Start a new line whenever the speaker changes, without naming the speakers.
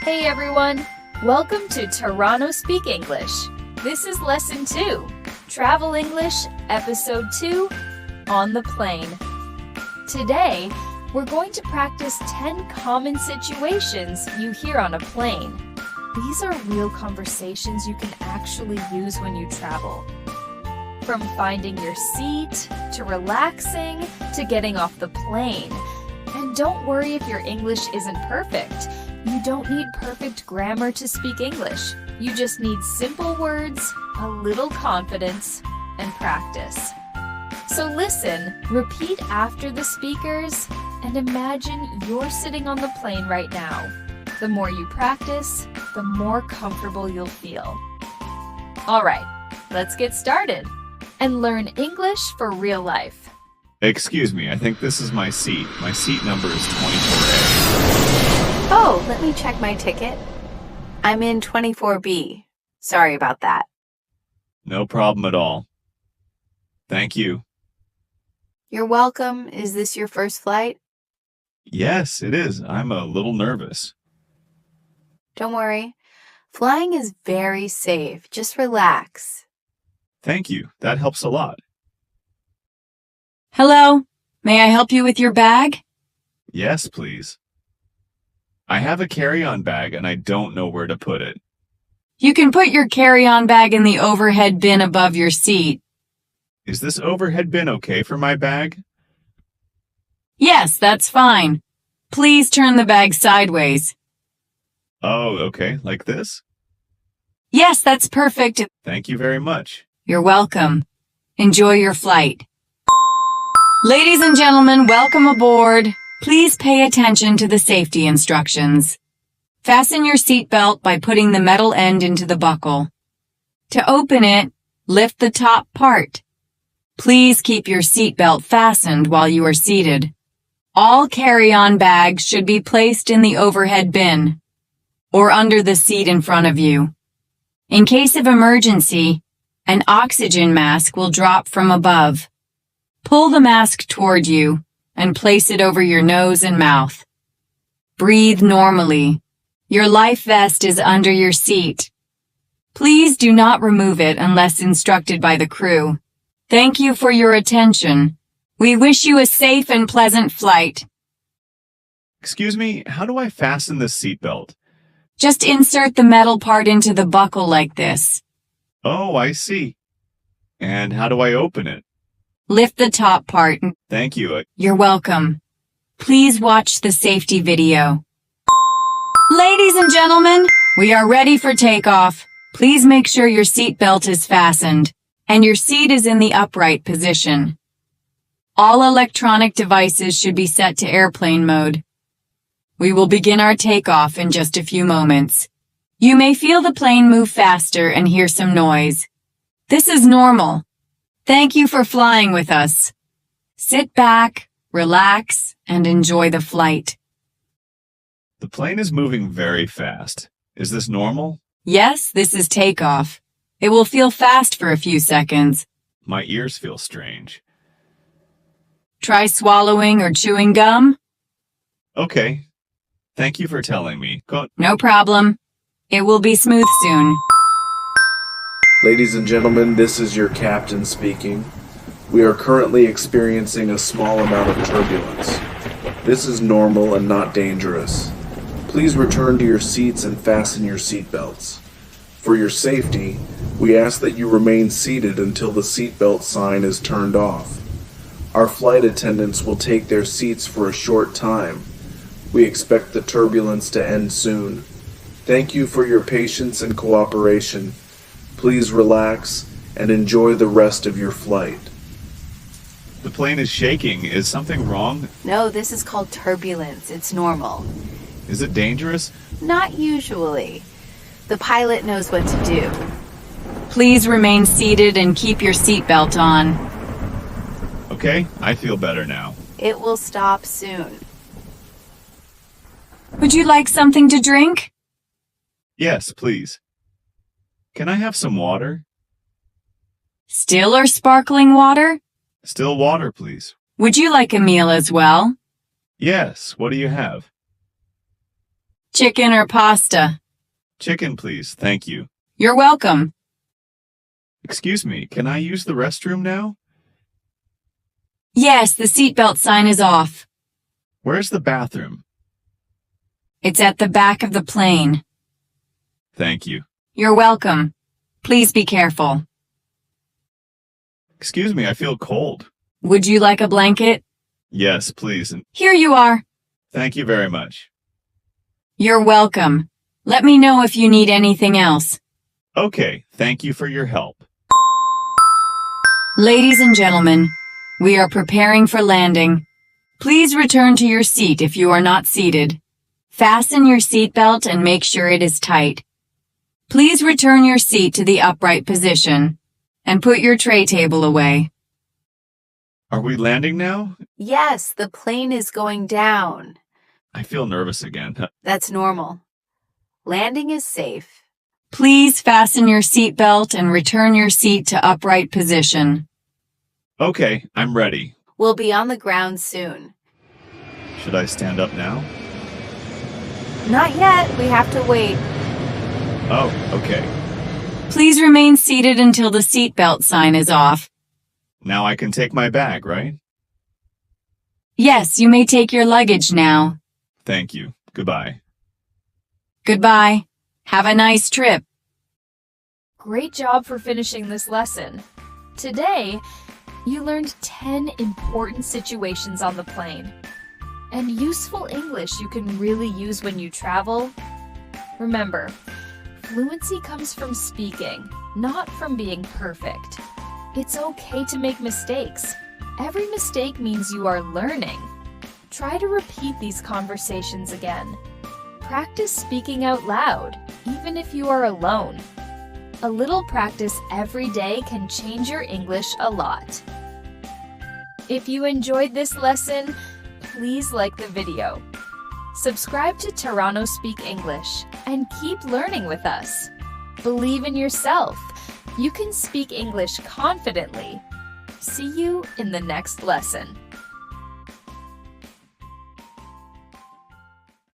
Hey everyone! Welcome to Tarano Speak English. This is Lesson 2, Travel English, Episode 2, On the Plane. Today, we're going to practice 10 common situations you hear on a plane. These are real conversations you can actually use when you travel. From finding your seat, to relaxing, to getting off the plane. And don't worry if your English isn't perfect. You don't need perfect grammar to speak English. You just need simple words, a little confidence, and practice. So listen, repeat after the speakers, and imagine you're sitting on the plane right now. The more you practice, the more comfortable you'll feel. All right, let's get started and learn English for real life.
Excuse me, I think this is my seat. My seat number is 24A.
Oh, let me check my ticket. I'm in 24B. Sorry about that.
No problem at all. Thank you.
You're welcome. Is this your first flight?
Yes, it is. I'm a little nervous.
Don't worry. Flying is very safe. Just relax.
Thank you. That helps a lot.
Hello, may I help you with your bag?
Yes, please. I have a carry-on bag and I don't know where to put it.
You can put your carry-on bag in the overhead bin above your seat.
Is this overhead bin okay for my bag?
Yes, that's fine. Please turn the bag sideways.
Oh, okay, like this?
Yes, that's perfect.
Thank you very much.
You're welcome. Enjoy your flight. Ladies and gentlemen, welcome aboard. Please pay attention to the safety instructions. Fasten your seatbelt by putting the metal end into the buckle. To open it, lift the top part. Please keep your seatbelt fastened while you are seated. All carry-on bags should be placed in the overhead bin or under the seat in front of you. In case of emergency, an oxygen mask will drop from above. Pull the mask toward you and place it over your nose and mouth. Breathe normally. Your life vest is under your seat. Please do not remove it unless instructed by the crew. Thank you for your attention. We wish you a safe and pleasant flight.
Excuse me, how do I fasten this seatbelt?
Just insert the metal part into the buckle like this.
Oh, I see. And how do I open it?
Lift the top part.
Thank you.
You're welcome. Please watch the safety video. Ladies and gentlemen, we are ready for takeoff. Please make sure your seatbelt is fastened and your seat is in the upright position. All electronic devices should be set to airplane mode. We will begin our takeoff in just a few moments. You may feel the plane move faster and hear some noise. This is normal. Thank you for flying with us. Sit back, relax, and enjoy the flight.
The plane is moving very fast. Is this normal?
Yes, this is takeoff. It will feel fast for a few seconds.
My ears feel strange.
Try swallowing or chewing gum.
Okay. Thank you for telling me.
No problem. It will be smooth soon.
Ladies and gentlemen, this is your captain speaking. We are currently experiencing a small amount of turbulence. This is normal and not dangerous. Please return to your seats and fasten your seatbelts. For your safety, we ask that you remain seated until the seatbelt sign is turned off. Our flight attendants will take their seats for a short time. We expect the turbulence to end soon. Thank you for your patience and cooperation. Please relax and enjoy the rest of your flight.
The plane is shaking. Is something wrong?
No, this is called turbulence. It's normal.
Is it dangerous?
Not usually. The pilot knows what to do.
Please remain seated and keep your seatbelt on.
Okay, I feel better now.
It will stop soon.
Would you like something to drink?
Yes, please. Can I have some water?
Still or sparkling water?
Still water, please.
Would you like a meal as well?
Yes, what do you have?
Chicken or pasta?
Chicken, please. Thank you.
You're welcome.
Excuse me, can I use the restroom now?
Yes, the seatbelt sign is off.
Where's the bathroom?
It's at the back of the plane.
Thank you.
You're welcome. Please be careful.
Excuse me, I feel cold.
Would you like a blanket?
Yes, please, and
Here you are.
thank you very much.
You're welcome. Let me know if you need anything else.
Okay, thank you for your help.
Ladies and gentlemen, we are preparing for landing. Please return to your seat if you are not seated. Fasten your seatbelt and make sure it is tight. Please return your seat to the upright position and put your tray table away.
Are we landing now?
Yes, the plane is going down.
I feel nervous again.
That's normal. Landing is safe.
Please fasten your seatbelt and return your seat to upright position.
Okay, I'm ready.
We'll be on the ground soon.
Should I stand up now?
Not yet. We have to wait.
Oh, okay.
Please remain seated until the seatbelt sign is off.
Now I can take my bag, right?
Yes, you may take your luggage now.
Thank you. Goodbye.
Goodbye. Have a nice trip.
Great job for finishing this lesson. Today, you learned 10 important situations on the plane and useful English you can really use when you travel. Remember, fluency comes from speaking, not from being perfect. It's okay to make mistakes. Every mistake means you are learning. Try to repeat these conversations again. Practice speaking out loud, even if you are alone. A little practice every day can change your English a lot. If you enjoyed this lesson, please like the video. Subscribe to Tarano Speak English and keep learning with us. Believe in yourself. You can speak English confidently. See you in the next lesson.